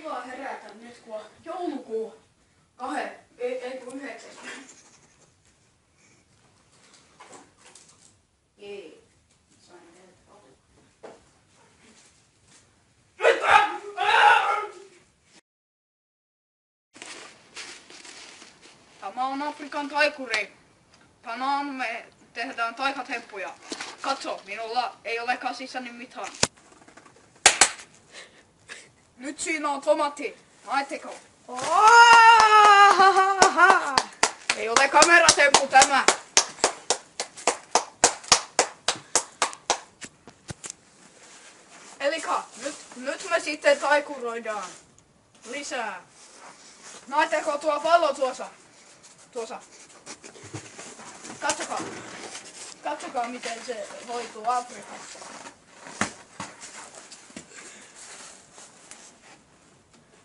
Kivaa herätä nyt, kun on joulukuu 9. Ei. Tämä on Afrikan taikuri. Tänään me tehdään taikatemppuja. Katso, minulla ei ole käsissäni mitään. Nyt siinä on tomaatti. Näettekö? Ei ole kameratemppu tämä. Elikkä nyt me sitten taikuroidaan lisää. Näettekö tuo pallo tuossa? Katsokaa miten se hoituu Afrikassa.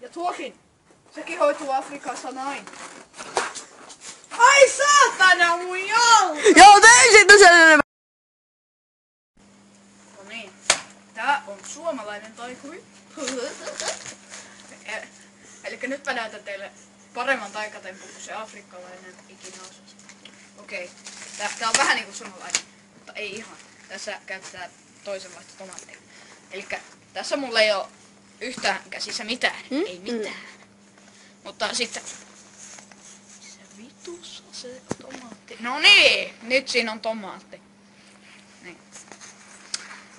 Ja tuokin. Sekin hoituu Afrikassa näin. Ai saatana mun joulu! Joo, tein sitten sen enemmän. No niin. Tää on suomalainen taikuri. Elikkä nyt mä näytän teille paremman taikatempun kuin se afrikkalainen ikinä osasi. Okei. Tää on vähän niinku suomalainen, mutta ei ihan. Tässä käytetään toisenlaista tomaattia. Elikkä tässä mulla ei oo yhtään käsissä mitään. Ei mitään. Mutta sitten se vitussa se tomaatti. No niin, nyt siinä on tomaatti. Niin.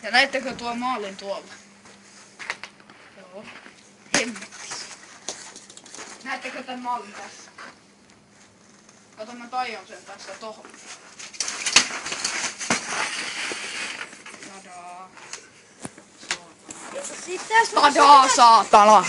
Ja näettekö tuo maalin tuolla? Joo. Hemmettis. Näettekö tän maalin tässä? Kato, mä tajon sen tässä tohon. Tadaa. Sitten Tadaa, saatana!